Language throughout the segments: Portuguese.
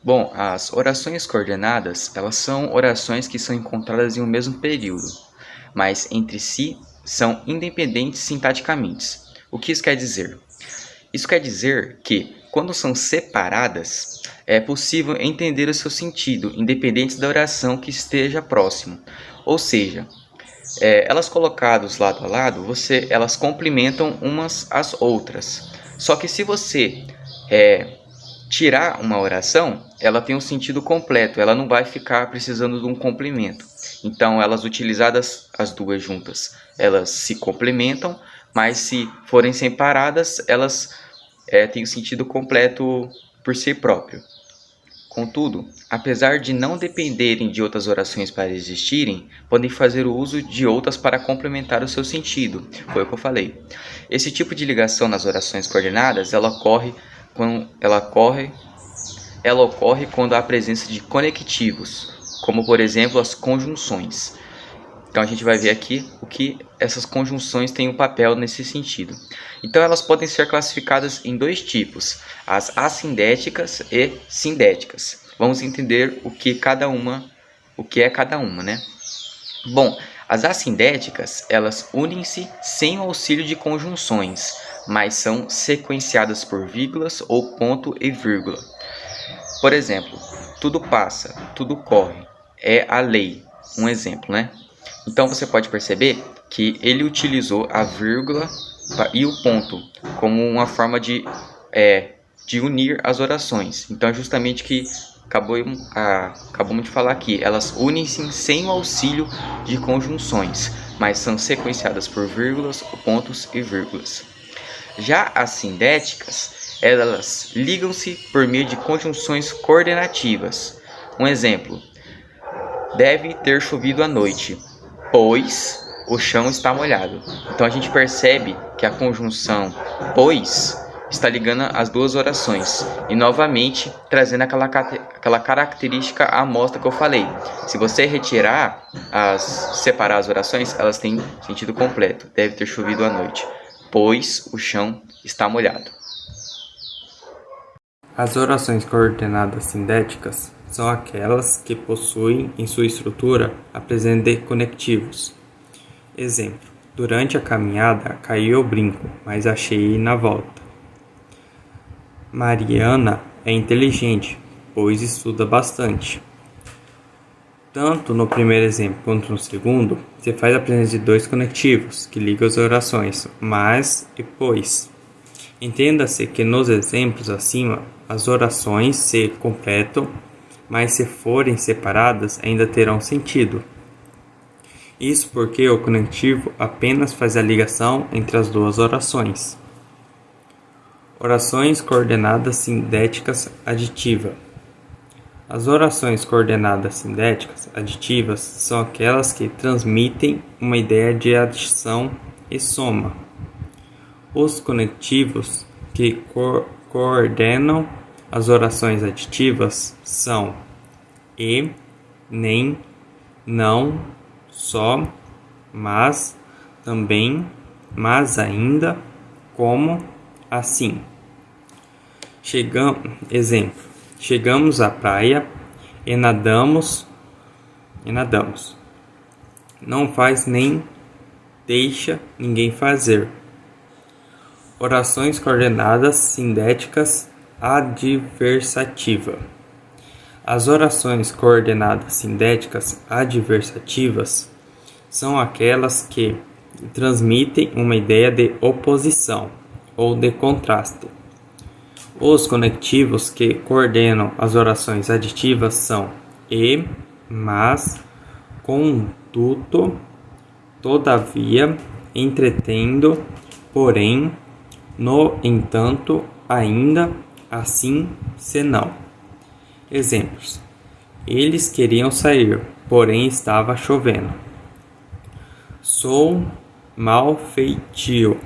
Bom, as orações coordenadas, elas são orações que são encontradas em um mesmo período, mas entre si são independentes sintaticamente. O que isso quer dizer? Isso quer dizer que, quando são separadas, é possível entender o seu sentido, independente da oração que esteja próximo. Ou seja, elas colocadas lado a lado, elas complementam umas às outras. Só que se você tirar uma oração, ela tem um sentido completo, ela não vai ficar precisando de um complemento. Então, elas utilizadas as duas juntas, elas se complementam, mas se forem separadas, elas têm o sentido completo por si próprio. Contudo, apesar de não dependerem de outras orações para existirem, podem fazer o uso de outras para complementar o seu sentido. Foi o que eu falei. Esse tipo de ligação nas orações coordenadas, ela ocorre quando há presença de conectivos, como por exemplo as conjunções. Então a gente vai ver aqui o que essas conjunções têm um papel nesse sentido. Então elas podem ser classificadas em dois tipos, as assindéticas e sindéticas. Vamos entender o que é cada uma, né? Bom, as assindéticas, elas unem-se sem o auxílio de conjunções, mas são sequenciadas por vírgulas ou ponto e vírgula. Por exemplo, tudo passa, tudo corre, é a lei. Um exemplo, né? Então você pode perceber que ele utilizou a vírgula e o ponto como uma forma de unir as orações. Então é justamente que acabamos de falar aqui. Elas unem-se sem o auxílio de conjunções, mas são sequenciadas por vírgulas, pontos e vírgulas. Já as sindéticas, elas ligam-se por meio de conjunções coordenativas. Um exemplo: deve ter chovido à noite, pois o chão está molhado. Então a gente percebe que a conjunção pois está ligando as duas orações e novamente trazendo aquela característica amostra que eu falei. Se você separar as orações, elas têm sentido completo. Deve ter chovido à noite, pois o chão está molhado. As orações coordenadas sindéticas são aquelas que possuem em sua estrutura a presença de conectivos. Exemplo: durante a caminhada caiu o brinco, mas achei na volta. Mariana é inteligente, pois estuda bastante. Tanto no primeiro exemplo quanto no segundo, se faz a presença de dois conectivos que ligam as orações mas e pois. Entenda-se que nos exemplos acima, as orações se completam, mas se forem separadas ainda terão sentido. Isso porque o conectivo apenas faz a ligação entre as duas orações. Orações coordenadas sindéticas aditiva. As orações coordenadas sindéticas aditivas são aquelas que transmitem uma ideia de adição e soma. Os conectivos que coordenam as orações aditivas são e, nem, não, só, mas, também, mas ainda, como, assim. Exemplo: chegamos à praia e nadamos. Não faz nem deixa ninguém fazer. Orações coordenadas sindéticas adversativa. As orações coordenadas sindéticas adversativas são aquelas que transmitem uma ideia de oposição ou de contraste. Os conectivos que coordenam as orações aditivas são e, mas, conduto, todavia, entretendo, porém, no entanto, ainda, assim, senão. Exemplos: eles queriam sair, porém estava chovendo. Sou mal feitio.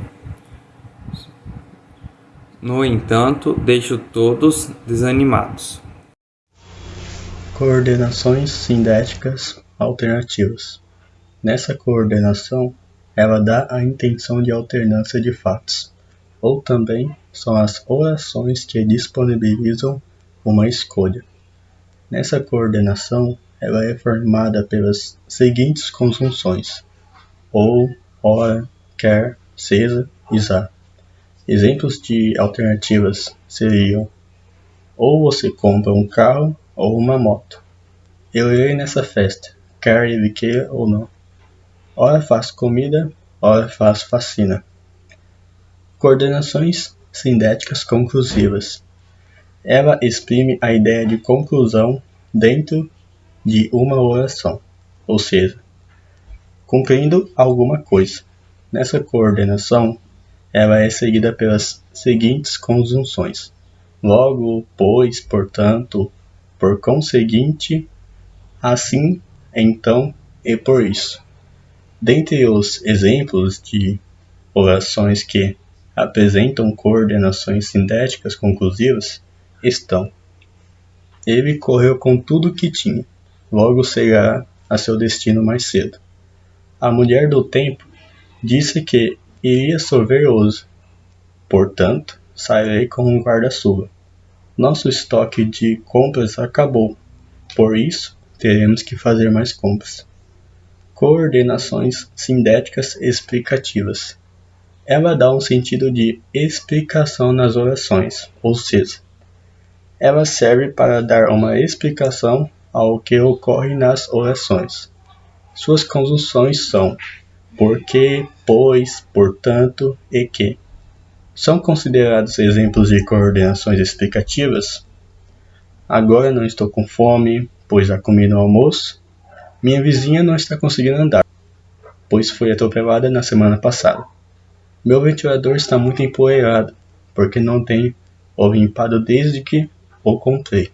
No entanto, deixo todos desanimados. Coordenações sindéticas alternativas. Nessa coordenação, ela dá a intenção de alternância de fatos, ou também são as orações que disponibilizam uma escolha. Nessa coordenação, ela é formada pelas seguintes conjunções: ou, ora, quer, seja e já. Exemplos de alternativas seriam: ou você compra um carro ou uma moto. Eu irei nessa festa, quer ele queira ou não. Ora faço comida, ora faço faxina. Coordenações sindéticas conclusivas. Ela exprime a ideia de conclusão dentro de uma oração, ou seja, cumprindo alguma coisa. Nessa coordenação, ela é seguida pelas seguintes conjunções: logo, pois, portanto, por conseguinte, assim, então e por isso. Dentre os exemplos de orações que apresentam coordenações sindéticas conclusivas estão: ele correu com tudo que tinha, logo chegará a seu destino mais cedo. A mulher do tempo disse que iria chover hoje, portanto, sairei com um guarda-chuva. Nosso estoque de compras acabou, por isso, teremos que fazer mais compras. Coordenações sindéticas explicativas. Ela dá um sentido de explicação nas orações, ou seja, ela serve para dar uma explicação ao que ocorre nas orações. Suas conjunções são porque, pois, portanto e que. São considerados exemplos de coordenações explicativas? Agora não estou com fome, pois já comi no almoço. Minha vizinha não está conseguindo andar, pois foi atropelada na semana passada. Meu ventilador está muito empoeirado, porque não tenho o limpado desde que o comprei.